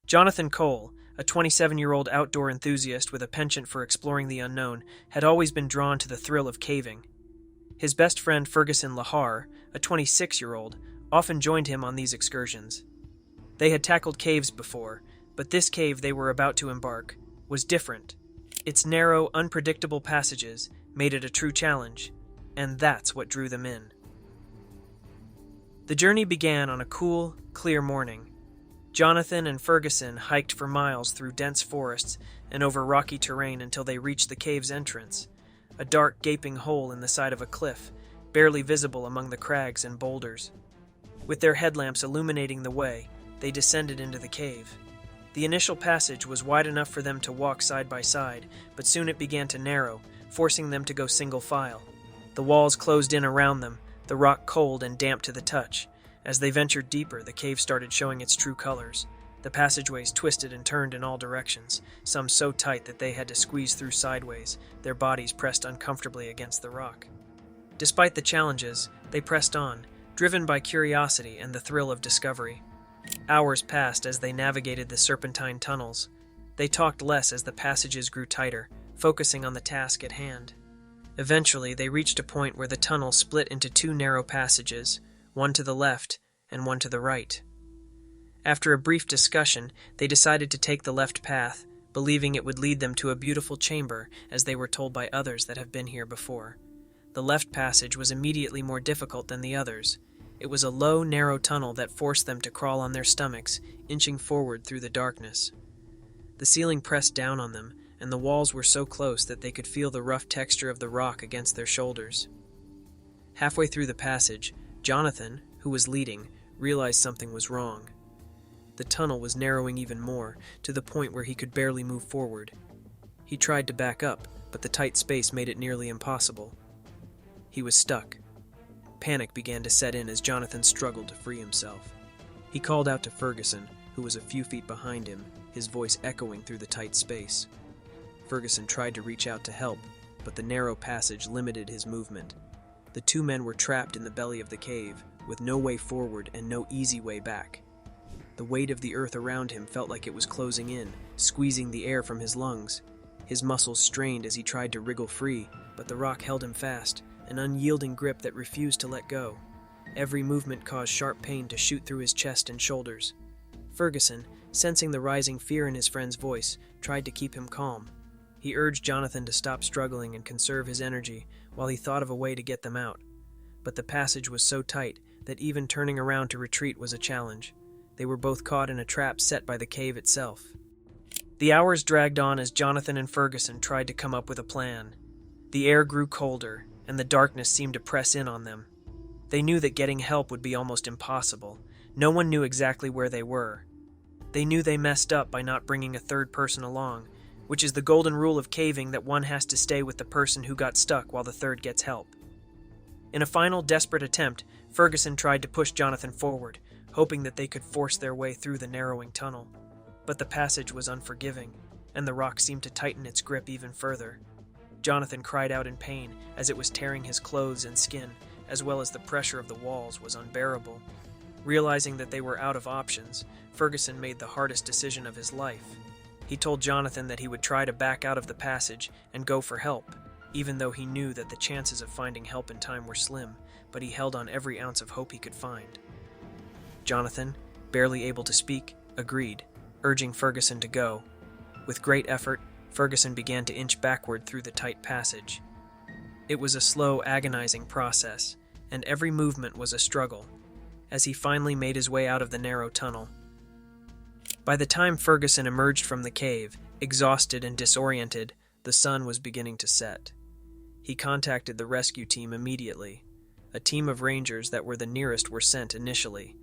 Jonathan Cole, a 27-year-old outdoor enthusiast with a penchant for exploring the unknown, had always been drawn to the thrill of caving. His best friend Ferguson Lahar, a 26-year-old, often joined him on these excursions. They had tackled caves before, but this cave they were about to embark was different. Its narrow, unpredictable passages made it a true challenge, and that's what drew them in. The journey began on a cool, clear morning. Jonathan and Ferguson hiked for miles through dense forests and over rocky terrain until they reached the cave's entrance, a dark, gaping hole in the side of a cliff, barely visible among the crags and boulders. With their headlamps illuminating the way, they descended into the cave. The initial passage was wide enough for them to walk side by side, but soon it began to narrow, forcing them to go single file. The walls closed in around them, the rock cold and damp to the touch. As they ventured deeper, the cave started showing its true colors. The passageways twisted and turned in all directions, some so tight that they had to squeeze through sideways, their bodies pressed uncomfortably against the rock. Despite the challenges, they pressed on, driven by curiosity and the thrill of discovery. Hours passed as they navigated the serpentine tunnels. They talked less as the passages grew tighter, focusing on the task at hand. Eventually, they reached a point where the tunnel split into two narrow passages, one to the left and one to the right. After a brief discussion, they decided to take the left path, believing it would lead them to a beautiful chamber, as they were told by others that have been here before. The left passage was immediately more difficult than the others. It was a low, narrow tunnel that forced them to crawl on their stomachs, inching forward through the darkness. The ceiling pressed down on them, and the walls were so close that they could feel the rough texture of the rock against their shoulders. Halfway through the passage, Jonathan, who was leading, realized something was wrong. The tunnel was narrowing even more, to the point where he could barely move forward. He tried to back up, but the tight space made it nearly impossible. He was stuck. Panic began to set in as Jonathan struggled to free himself. He called out to Ferguson, who was a few feet behind him, his voice echoing through the tight space. Ferguson tried to reach out to help, but the narrow passage limited his movement. The two men were trapped in the belly of the cave, with no way forward and no easy way back. The weight of the earth around him felt like it was closing in, squeezing the air from his lungs. His muscles strained as he tried to wriggle free, but the rock held him fast, an unyielding grip that refused to let go. Every movement caused sharp pain to shoot through his chest and shoulders. Ferguson, sensing the rising fear in his friend's voice, tried to keep him calm. He urged Jonathan to stop struggling and conserve his energy while he thought of a way to get them out. But the passage was so tight that even turning around to retreat was a challenge. They were both caught in a trap set by the cave itself. The hours dragged on as Jonathan and Ferguson tried to come up with a plan. The air grew colder, and the darkness seemed to press in on them. They knew that getting help would be almost impossible. No one knew exactly where they were. They knew they messed up by not bringing a third person along, which is the golden rule of caving that one has to stay with the person who got stuck while the third gets help. In a final desperate attempt, Ferguson tried to push Jonathan forward, hoping that they could force their way through the narrowing tunnel. But the passage was unforgiving, and the rock seemed to tighten its grip even further. Jonathan cried out in pain as it was tearing his clothes and skin, as well as the pressure of the walls was unbearable. Realizing that they were out of options, Ferguson made the hardest decision of his life. He told Jonathan that he would try to back out of the passage and go for help, even though he knew that the chances of finding help in time were slim, but he held on every ounce of hope he could find. Jonathan, barely able to speak, agreed, urging Ferguson to go. With great effort, Ferguson began to inch backward through the tight passage. It was a slow, agonizing process, and every movement was a struggle, as he finally made his way out of the narrow tunnel. By the time Ferguson emerged from the cave, exhausted and disoriented, the sun was beginning to set. He contacted the rescue team immediately. A team of rangers that were the nearest were sent initially.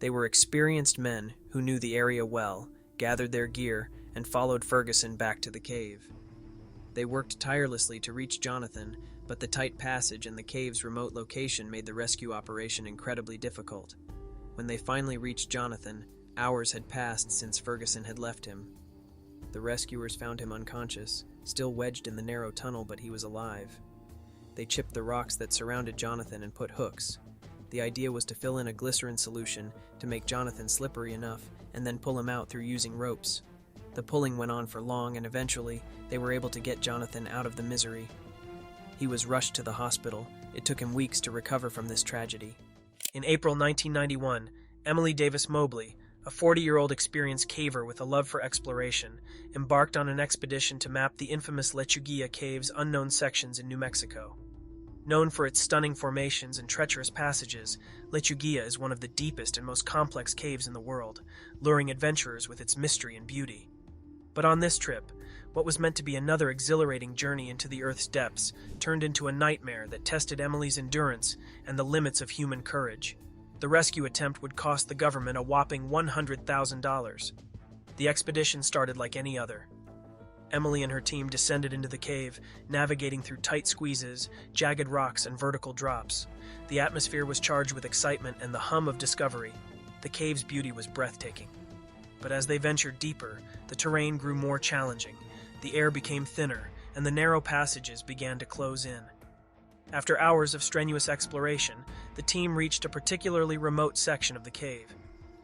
They were experienced men who knew the area well, gathered their gear, and followed Ferguson back to the cave. They worked tirelessly to reach Jonathan, but the tight passage and the cave's remote location made the rescue operation incredibly difficult. When they finally reached Jonathan, hours had passed since Ferguson had left him. The rescuers found him unconscious, still wedged in the narrow tunnel, but he was alive. They chipped the rocks that surrounded Jonathan and put hooks. The idea was to fill in a glycerin solution to make Jonathan slippery enough and then pull him out through using ropes. The pulling went on for long, and eventually they were able to get Jonathan out of the misery. He was rushed to the hospital. It took him weeks to recover from this tragedy. In April 1991, Emily Davis Mobley, a 40-year-old experienced caver with a love for exploration, embarked on an expedition to map the infamous Lechuguilla Cave's unknown sections in New Mexico. Known for its stunning formations and treacherous passages, Lechuguilla is one of the deepest and most complex caves in the world, luring adventurers with its mystery and beauty. But on this trip, what was meant to be another exhilarating journey into the Earth's depths turned into a nightmare that tested Emily's endurance and the limits of human courage. The rescue attempt would cost the government a whopping $100,000. The expedition started like any other. Emily and her team descended into the cave, navigating through tight squeezes, jagged rocks, and vertical drops. The atmosphere was charged with excitement and the hum of discovery. The cave's beauty was breathtaking. But as they ventured deeper, the terrain grew more challenging. The air became thinner, and the narrow passages began to close in. After hours of strenuous exploration, the team reached a particularly remote section of the cave.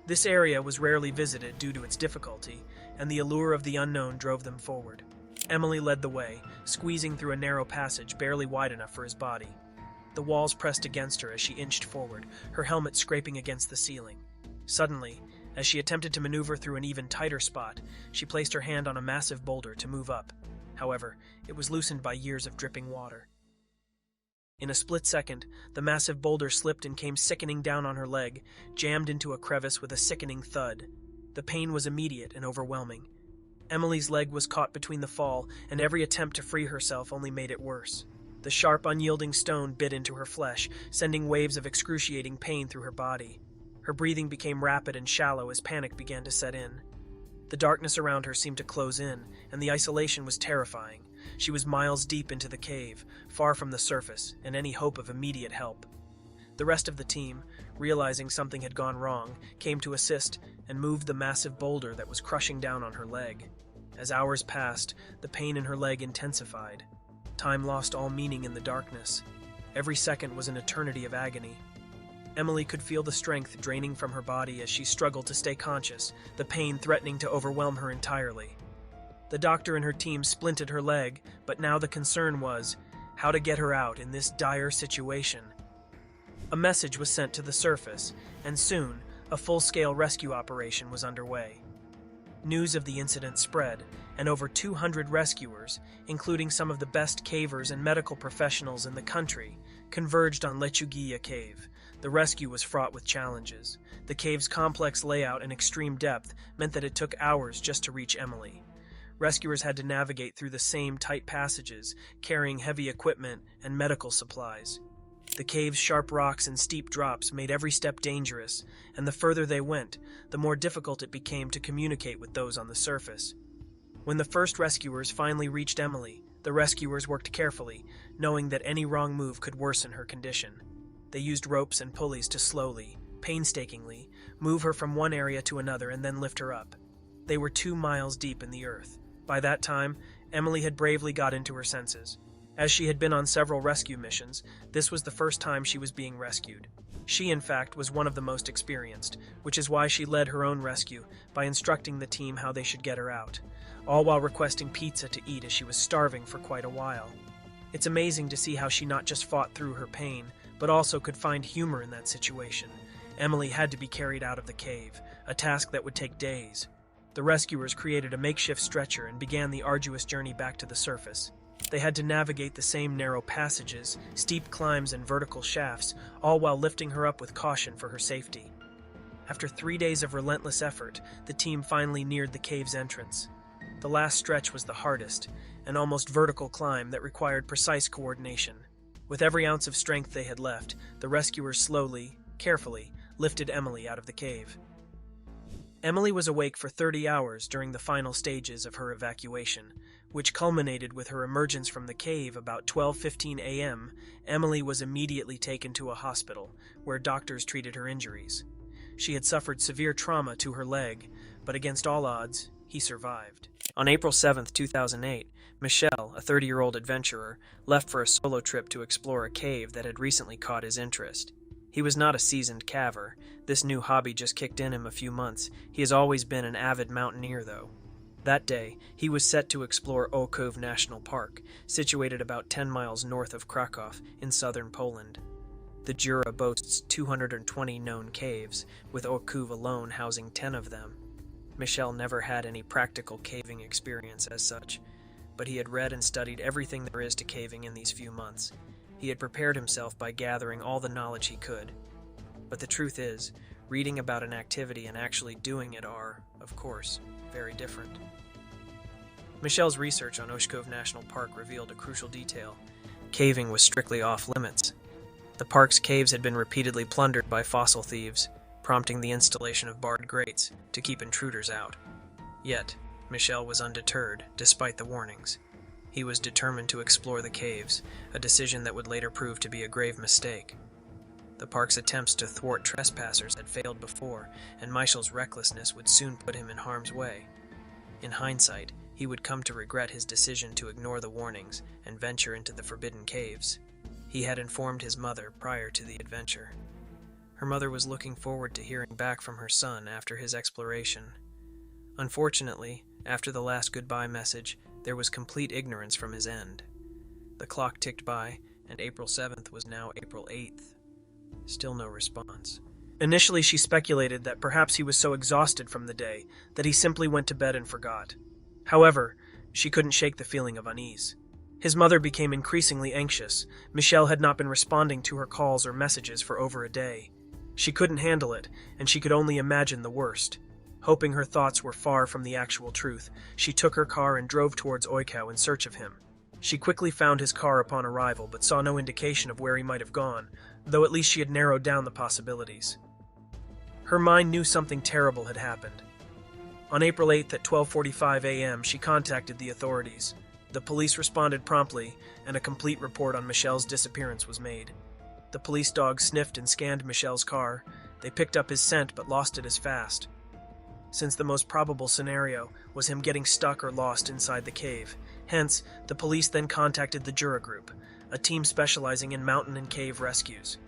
This area was rarely visited due to its difficulty, and the allure of the unknown drove them forward. Emily led the way, squeezing through a narrow passage barely wide enough for his body. The walls pressed against her as she inched forward, her helmet scraping against the ceiling. Suddenly, as she attempted to maneuver through an even tighter spot, she placed her hand on a massive boulder to move up. However, it was loosened by years of dripping water. In a split second, the massive boulder slipped and came sickening down on her leg, jammed into a crevice with a sickening thud. The pain was immediate and overwhelming. Emily's leg was caught between the fall, and every attempt to free herself only made it worse. The sharp, unyielding stone bit into her flesh, sending waves of excruciating pain through her body. Her breathing became rapid and shallow as panic began to set in. The darkness around her seemed to close in, and the isolation was terrifying. She was miles deep into the cave, far from the surface and any hope of immediate help. The rest of the team, realizing something had gone wrong, came to assist and moved the massive boulder that was crushing down on her leg. As hours passed, the pain in her leg intensified. Time lost all meaning in the darkness. Every second was an eternity of agony. Emily could feel the strength draining from her body as she struggled to stay conscious, the pain threatening to overwhelm her entirely. The doctor and her team splinted her leg, but now the concern was how to get her out in this dire situation. A message was sent to the surface, and soon a full-scale rescue operation was underway. News of the incident spread, and over 200 rescuers, including some of the best cavers and medical professionals in the country, converged on Lechuguilla Cave. The rescue was fraught with challenges. The cave's complex layout and extreme depth meant that it took hours just to reach Emily. Rescuers had to navigate through the same tight passages, carrying heavy equipment and medical supplies. The cave's sharp rocks and steep drops made every step dangerous, and the further they went, the more difficult it became to communicate with those on the surface. When the first rescuers finally reached Emily, the rescuers worked carefully, knowing that any wrong move could worsen her condition. They used ropes and pulleys to slowly, painstakingly, move her from one area to another and then lift her up. They were 2 miles deep in the earth. By that time, Emily had bravely got into her senses. As she had been on several rescue missions, this was the first time she was being rescued. She, in fact, was one of the most experienced, which is why she led her own rescue by instructing the team how they should get her out, all while requesting pizza to eat as she was starving for quite a while. It's amazing to see how she not just fought through her pain, but also could find humor in that situation. Emily had to be carried out of the cave, a task that would take days. The rescuers created a makeshift stretcher and began the arduous journey back to the surface. They had to navigate the same narrow passages, steep climbs, and vertical shafts, all while lifting her up with caution for her safety. After 3 days of relentless effort, the team finally neared the cave's entrance. The last stretch was the hardest, an almost vertical climb that required precise coordination. With every ounce of strength they had left, the rescuers slowly, carefully, lifted Emily out of the cave. Emily was awake for 30 hours during the final stages of her evacuation, which culminated with her emergence from the cave about 12:15 a.m. Emily was immediately taken to a hospital, where doctors treated her injuries. She had suffered severe trauma to her leg, but against all odds, he survived. On April 7, 2008, Michel, a 30-year-old adventurer, left for a solo trip to explore a cave that had recently caught his interest. He was not a seasoned caver. This new hobby just kicked in him a few months. He has always been an avid mountaineer, though. That day, he was set to explore Okow National Park, situated about 10 miles north of Krakow in southern Poland. The Jura boasts 220 known caves, with Okow alone housing 10 of them. Michel never had any practical caving experience as such, but he had read and studied everything there is to caving in these few months. He had prepared himself by gathering all the knowledge he could. But the truth is, reading about an activity and actually doing it are, of course, very different. Michel's research on Okow National Park revealed a crucial detail. Caving was strictly off-limits. The park's caves had been repeatedly plundered by fossil thieves, prompting the installation of barred grates to keep intruders out. Yet, Michel was undeterred, despite the warnings. He was determined to explore the caves, a decision that would later prove to be a grave mistake. The park's attempts to thwart trespassers had failed before, and Michel's recklessness would soon put him in harm's way. In hindsight, he would come to regret his decision to ignore the warnings and venture into the forbidden caves. He had informed his mother prior to the adventure. Her mother was looking forward to hearing back from her son after his exploration. Unfortunately, after the last goodbye message, there was complete ignorance from his end. The clock ticked by, and April 7th was now April 8th. Still no response. Initially, she speculated that perhaps he was so exhausted from the day that he simply went to bed and forgot. However, she couldn't shake the feeling of unease. His mother became increasingly anxious. Michel had not been responding to her calls or messages for over a day. She couldn't handle it, and she could only imagine the worst. Hoping her thoughts were far from the actual truth, she took her car and drove towards Okow in search of him. She quickly found his car upon arrival, but saw no indication of where he might have gone, though at least she had narrowed down the possibilities. Her mind knew something terrible had happened. On April 8th at 12:45 a.m., she contacted the authorities. The police responded promptly, and a complete report on Michel's disappearance was made. The police dogs sniffed and scanned Michel's car. They picked up his scent but lost it as fast, since the most probable scenario was him getting stuck or lost inside the cave. Hence, the police then contacted the Jura Group, a team specializing in mountain and cave rescues.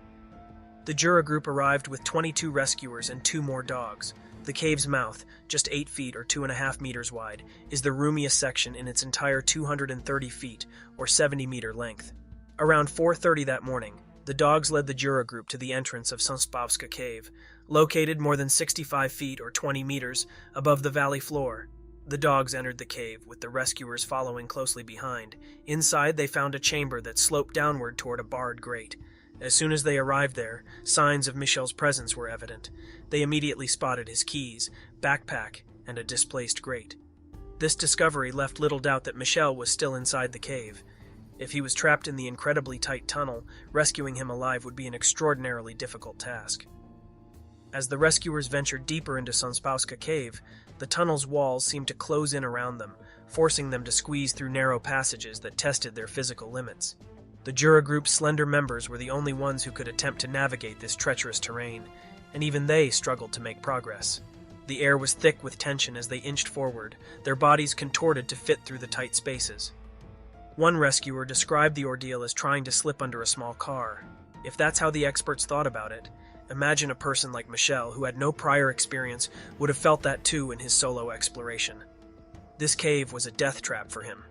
The Jura Group arrived with 22 rescuers and 2 more dogs. The cave's mouth, just 8 feet or 2.5 meters wide, is the roomiest section in its entire 230 feet or 70-meter length. Around 4:30 that morning, the dogs led the Jura Group to the entrance of Lechuguilla Cave, located more than 65 feet or 20 meters above the valley floor. The dogs entered the cave, with the rescuers following closely behind. Inside, they found a chamber that sloped downward toward a barred grate. As soon as they arrived there, signs of Michel's presence were evident. They immediately spotted his keys, backpack, and a displaced grate. This discovery left little doubt that Michel was still inside the cave. If he was trapped in the incredibly tight tunnel, rescuing him alive would be an extraordinarily difficult task. As the rescuers ventured deeper into Lechuguilla Cave, the tunnel's walls seemed to close in around them, forcing them to squeeze through narrow passages that tested their physical limits. The Jura Group's slender members were the only ones who could attempt to navigate this treacherous terrain, and even they struggled to make progress. The air was thick with tension as they inched forward, their bodies contorted to fit through the tight spaces. One rescuer described the ordeal as trying to slip under a small car. If that's how the experts thought about it, imagine a person like Michel, who had no prior experience, would have felt that too in his solo exploration. This cave was a death trap for him.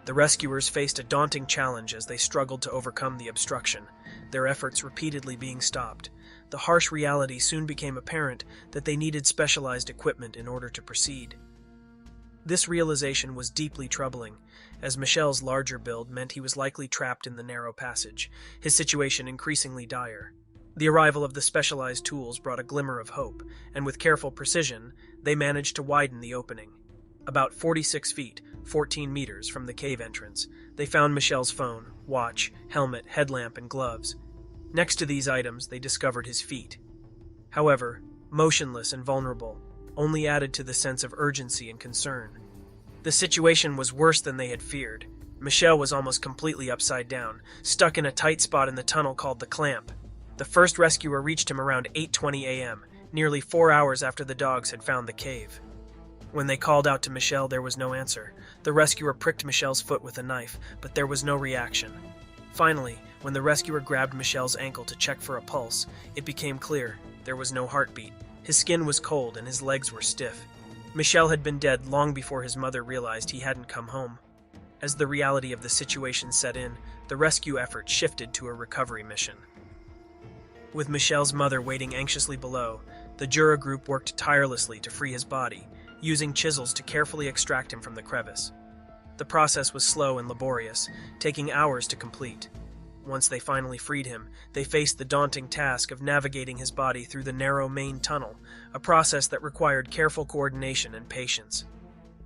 The rescuers faced a daunting challenge as they struggled to overcome the obstruction, their efforts repeatedly being stopped. The harsh reality soon became apparent that they needed specialized equipment in order to proceed. This realization was deeply troubling, as Michel's larger build meant he was likely trapped in the narrow passage, his situation increasingly dire. The arrival of the specialized tools brought a glimmer of hope, and with careful precision, they managed to widen the opening. About 46 feet, 14 meters from the cave entrance, they found Michel's phone, watch, helmet, headlamp, and gloves. Next to these items, they discovered his feet. However, motionless and vulnerable, only added to the sense of urgency and concern. The situation was worse than they had feared. Michel was almost completely upside down, stuck in a tight spot in the tunnel called the clamp. The first rescuer reached him around 8:20 a.m., nearly 4 hours after the dogs had found the cave. When they called out to Michel, there was no answer. The rescuer pricked Michel's foot with a knife, but there was no reaction. Finally, when the rescuer grabbed Michel's ankle to check for a pulse, it became clear there was no heartbeat. His skin was cold and his legs were stiff. Michel had been dead long before his mother realized he hadn't come home. As the reality of the situation set in, the rescue effort shifted to a recovery mission. With Michel's mother waiting anxiously below, the Jura group worked tirelessly to free his body, using chisels to carefully extract him from the crevice. The process was slow and laborious, taking hours to complete. Once they finally freed him, they faced the daunting task of navigating his body through the narrow main tunnel, a process that required careful coordination and patience.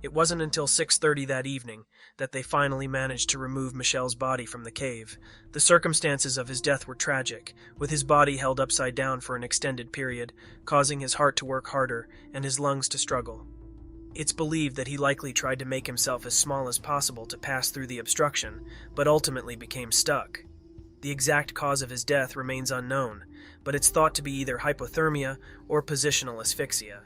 It wasn't until 6:30 that evening that they finally managed to remove Michel's body from the cave. The circumstances of his death were tragic, with his body held upside down for an extended period, causing his heart to work harder and his lungs to struggle. It's believed that he likely tried to make himself as small as possible to pass through the obstruction, but ultimately became stuck. The exact cause of his death remains unknown, but it's thought to be either hypothermia or positional asphyxia.